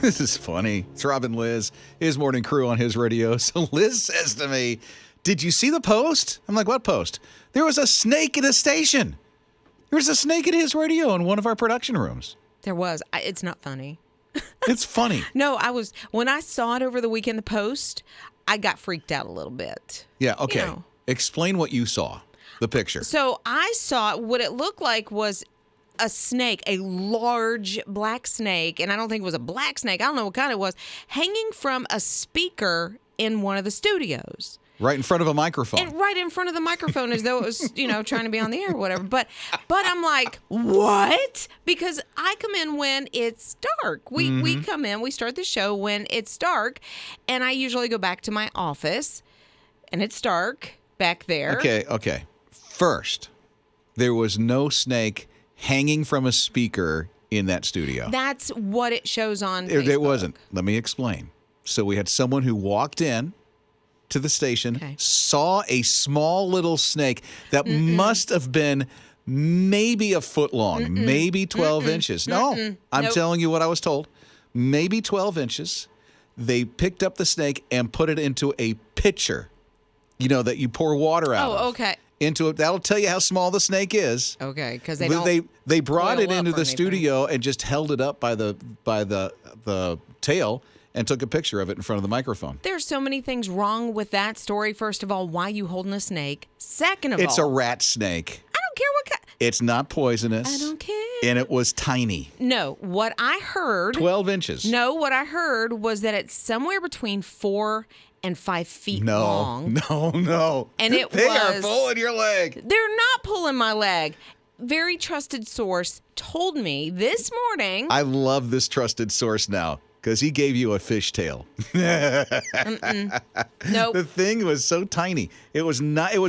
This is funny. It's Robin Lizz, his morning crew on his radio. So Liz says to me, did you see the post? I'm like, what post? There was a snake in a station. There was a snake in his radio in one of our production rooms. There was. It's not funny. It's funny. No, when I saw it over the weekend, the post, I got freaked out a little bit. Yeah, okay. Explain what you saw, the picture. So I saw what it looked like was a snake, a large black snake, and I don't think it was a black snake. I don't know what kind it was, hanging from a speaker in one of the studios. Right in front of a microphone. And right in front of the microphone as though it was, trying to be on the air or whatever. But I'm like, what? Because I come in when it's dark. We come in, we start the show when it's dark, and I usually go back to my office, and it's dark back there. Okay. First, there was no snake hanging from a speaker in that studio. That's what it shows on Facebook. It wasn't. Let me explain. So we had someone who walked in to the station, saw a small little snake that must have been maybe a foot long, maybe 12 inches. No, I'm telling you what I was told. Maybe 12 inches. They picked up the snake and put it into a pitcher, that you pour water out of. Oh, okay. Into it. That'll tell you how small the snake is. Okay, because they brought it into the studio and just held it up by the tail and took a picture of it in front of the microphone. There's so many things wrong with that story. First of all, why are you holding a snake? Second of all, it's a rat snake. I don't care what kind. It's not poisonous. I don't care. And it was tiny. No, what I heard. 12 inches. No, what I heard was that it's somewhere between 4 and 5 feet long. No. And they are pulling your leg. They're not pulling my leg. Very trusted source told me this morning. I love this trusted source now because he gave you a fishtail. Nope. The thing was so tiny. It was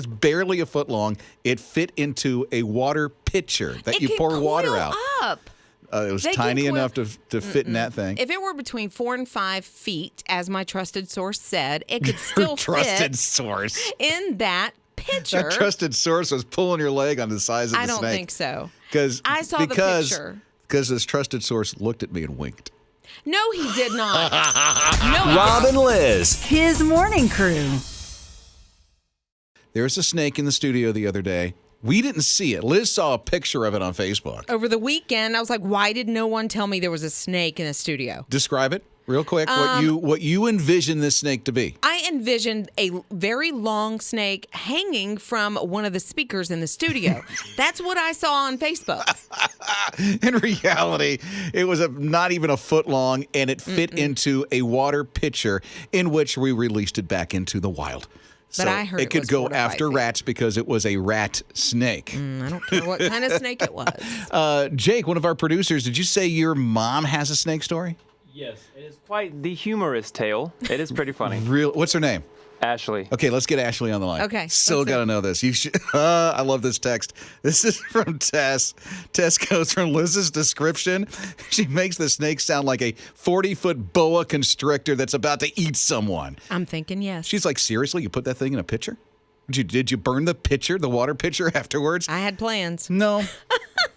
barely a foot long. It fit into a water pitcher that you pour water out. Up. It was tiny enough to fit in that thing. If it were between 4 and 5 feet, as my trusted source said, it could still trusted fit source in that pitcher. That trusted source was pulling your leg on the size of the snake. I don't think so. I saw the picture. Because this trusted source looked at me and winked. No, he did not. Robin Lizz, his morning crew. There was a snake in the studio the other day. We didn't see it. Liz saw a picture of it on Facebook. Over the weekend, I was like, why did no one tell me there was a snake in the studio? Describe it real quick, what you envision this snake to be. I envisioned a very long snake hanging from one of the speakers in the studio. That's what I saw on Facebook. In reality, it was not even a foot long, and it fit into a water pitcher in which we released it back into the wild. But I heard it could go after rats because it was a rat snake. I don't care what kind of snake it was. Jake, one of our producers, did you say your mom has a snake story? Yes, it is quite the humorous tale. It is pretty funny. What's her name? Ashley. Okay, let's get Ashley on the line. Okay. Still got to know this. You should. I love this text. This is from Tess. Tess goes from Liz's description. She makes the snake sound like a 40-foot boa constrictor that's about to eat someone. I'm thinking yes. She's like, seriously? You put that thing in a pitcher? Did you burn the pitcher, the water pitcher afterwards? I had plans. No.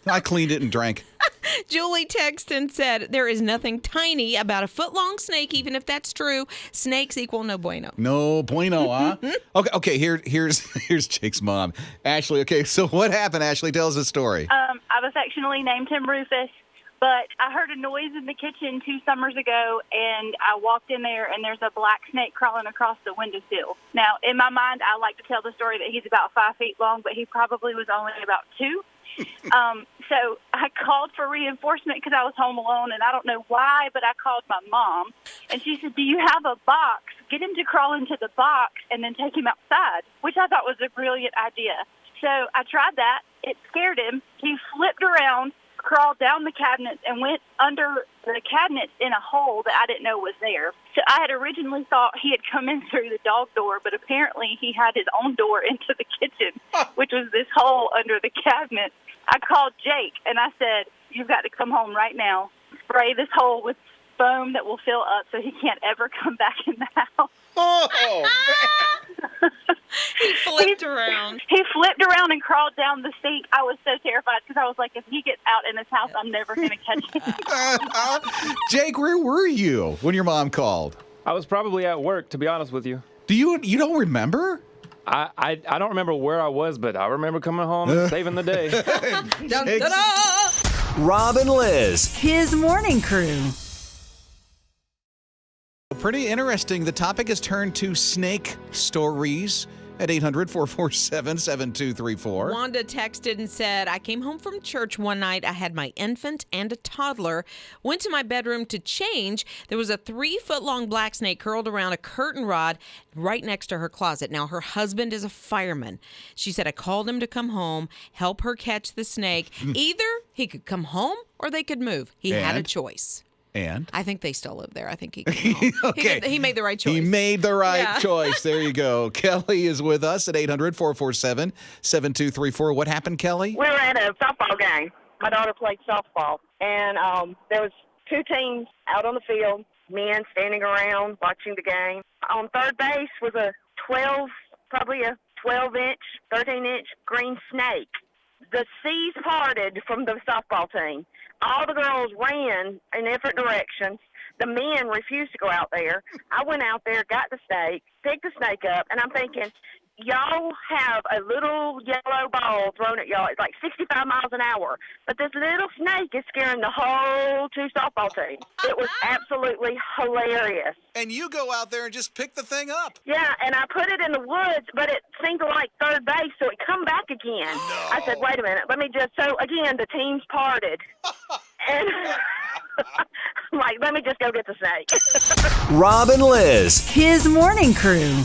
I cleaned it and drank. Julie texted and said, there is nothing tiny about a foot-long snake, even if that's true. Snakes equal no bueno. No bueno, huh? Okay. Here's Jake's mom, Ashley. Okay, so what happened, Ashley? Tell us the story. I affectionately named him Rufus, but I heard a noise in the kitchen 2 summers ago, and I walked in there, and there's a black snake crawling across the windowsill. Now, in my mind, I like to tell the story that he's about 5 feet long, but he probably was only about 2. So I called for reinforcement because I was home alone, and I don't know why, but I called my mom, and she said, do you have a box? Get him to crawl into the box and then take him outside, which I thought was a brilliant idea. So I tried that. It scared him. He flipped around, crawled down the cabinets, and went under the cabinets in a hole that I didn't know was there. So I had originally thought he had come in through the dog door, but apparently he had his own door into the kitchen, which was this hole under the cabinet. I called Jake, and I said, you've got to come home right now. Spray this hole with foam that will fill up so he can't ever come back in the house. Oh, man. He flipped around. He flipped around and crawled down the sink. I was so terrified because I was like, if he gets out in this house, I'm never going to catch him. Jake, where were you when your mom called? I was probably at work, to be honest with you. You don't remember? I don't remember where I was, but I remember coming home and saving the day. Dun, dun, dun. Rob and Liz. His morning crew. Pretty interesting. The topic has turned to snake stories at 800-447-7234. Wanda texted and said, I came home from church one night. I had my infant and a toddler. Went to my bedroom to change. There was a 3-foot-long black snake curled around a curtain rod right next to her closet. Now, her husband is a fireman. She said, I called him to come home, help her catch the snake. Either he could come home or they could move. He had a choice. And? I think they still live there. I think he came home. Okay. He made the right choice. He made the right choice. There you go. Kelly is with us at 800-447-7234. What happened, Kelly? We were at a softball game. My daughter played softball, and there was 2 teams out on the field, men standing around watching the game. On third base was probably a 12-inch, 13-inch green snake. The seas parted from the softball team. All the girls ran in different directions. The men refused to go out there. I went out there, got the snake, picked the snake up, and I'm thinking, y'all have a little yellow ball thrown at y'all. It's like 65 miles an hour. But this little snake is scaring the whole 2 softball teams. It was absolutely hilarious. And you go out there and just pick the thing up. Yeah, and I put it in the woods, but it seemed to like third base, so it come back again. No. I said, wait a minute, so again, the teams parted. And I'm like, let me just go get the snake. Rob and Liz. His morning crew.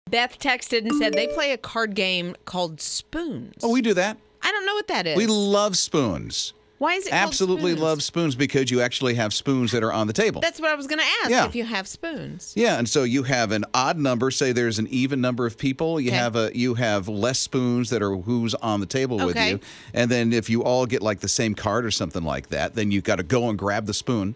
Beth texted and said they play a card game called Spoons. Oh, we do that. I don't know what that is. We love spoons. Why is it Absolutely called spoons? love spoons because you actually have spoons that are on the table. That's what I was going to ask, Yeah. if you have spoons. Yeah, and so you have an odd number. Say there's an even number of people. You have less spoons that are who's on the table with you. And then if you all get like the same card or something like that, then you've got to go and grab the spoon.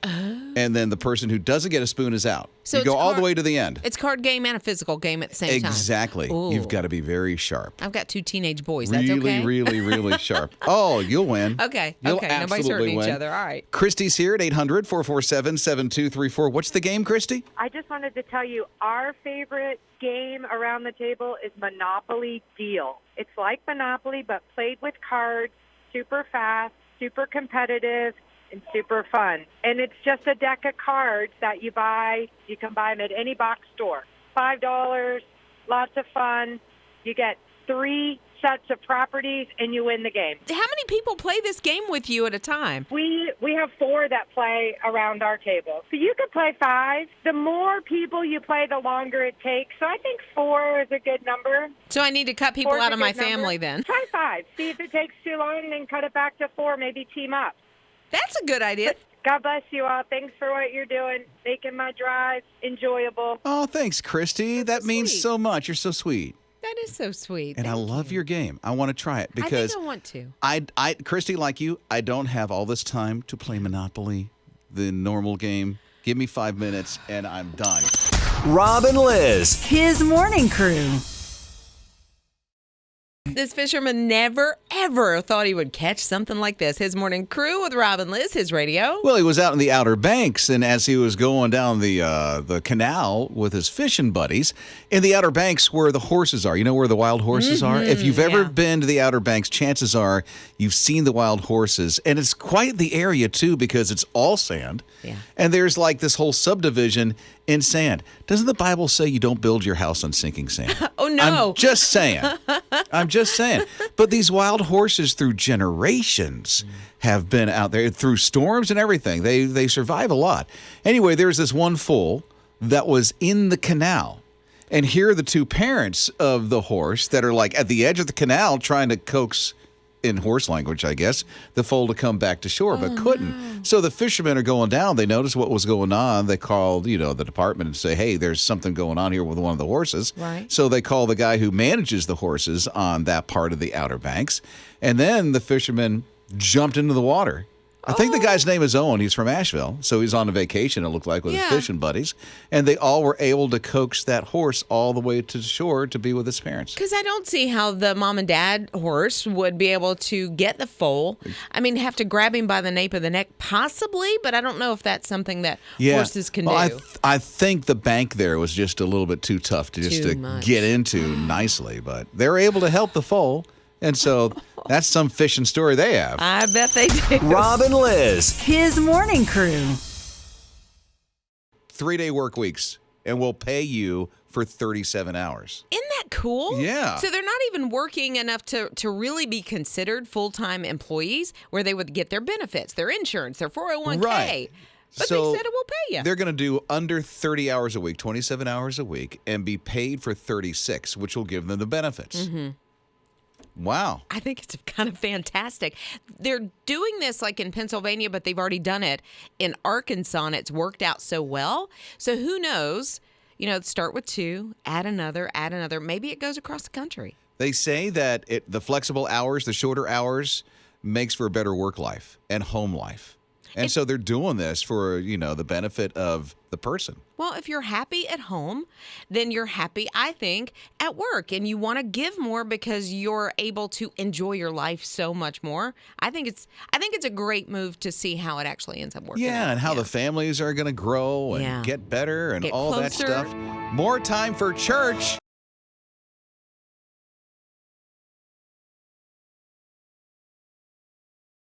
And then the person who doesn't get a spoon is out. So you go all the way to the end. It's a card game and a physical game at the same time. Exactly. You've got to be very sharp. I've got 2 teenage boys. That's really, okay? really, really sharp. Oh, you'll win. Okay. You'll Nobody's hurting win. each other. All right. Christy's here at 800-447-7234. What's the game, Christy? I just wanted to tell you our favorite game around the table is Monopoly Deal. It's like Monopoly, but played with cards, super fast, super competitive, and super fun. And it's just a deck of cards that you buy. You can buy them at any box store. $5, lots of fun. You get 3 sets of properties, and you win the game. How many people play this game with you at a time? We have 4 that play around our table. So you could play 5. The more people you play, the longer it takes. So I think 4 is a good number. So I need to cut people 4 is out a of my good number. family then. Try 5. See if it takes too long, then cut it back to 4. Maybe team up. That's a good idea. God bless you all. Thanks for what you're doing, making my drive enjoyable. Oh, thanks, Christy. That means sweet. so much. You're so sweet. That is so sweet. And I love your game. I want to try it because I think I want to. I Christy, like you, I don't have all this time to play Monopoly, the normal game. Give me 5 minutes and I'm done. Rob and Liz. His morning crew. This fisherman never, ever thought he would catch something like this. His morning crew with Rob and Liz, his radio. Well, he was out in the Outer Banks, and as he was going down the canal with his fishing buddies, in the Outer Banks where the horses are, you know where the wild horses are? If you've ever been to the Outer Banks, chances are you've seen the wild horses, and it's quite the area, too, because it's all sand, and there's like this whole subdivision in sand. Doesn't the Bible say you don't build your house on sinking sand? Oh, no. I'm just saying. But these wild horses through generations have been out there through storms and everything. They survive a lot. Anyway, there's this one foal that was in the canal. And here are the 2 parents of the horse that are like at the edge of the canal trying to coax, in horse language, I guess, the foal to come back to shore, but couldn't. No. So the fishermen are going down. They noticed what was going on. They called, the department and say, hey, there's something going on here with one of the horses. Right. So they call the guy who manages the horses on that part of the Outer Banks. And then the fishermen jumped into the water I think the guy's name is Owen. He's from Asheville. So he's on a vacation, it looked like, with his fishing buddies. And they all were able to coax that horse all the way to the shore to be with his parents. Because I don't see how the mom and dad horse would be able to get the foal. I mean, have to grab him by the nape of the neck, possibly, but I don't know if that's something that horses can do. I think the bank there was just a little bit too tough to get into nicely, but they're able to help the foal. And so that's some fishing story they have. I bet they do. Rob and Liz. His morning crew. 3-day work weeks, and we'll pay you for 37 hours. Isn't that cool? Yeah. So they're not even working enough to really be considered full-time employees where they would get their benefits, their insurance, their 401k. Right. But So they said it will pay you. they're going to do under 30 hours a week, 27 hours a week, and be paid for 36, which will give them the benefits. Mm-hmm. Wow. I think it's kind of fantastic. They're doing this like in Pennsylvania, but they've already done it in Arkansas, and it's worked out so well. So who knows? Start with 2, add another. Maybe it goes across the country. They say that the flexible hours, the shorter hours, makes for a better work life and home life. And so they're doing this for, the benefit of the person. Well, if you're happy at home, then you're happy, I think, at work. And you want to give more because you're able to enjoy your life so much more. I think it's a great move to see how it actually ends up working. Yeah, and how the families are going to grow and get better and Get all closer. that stuff. More time for church.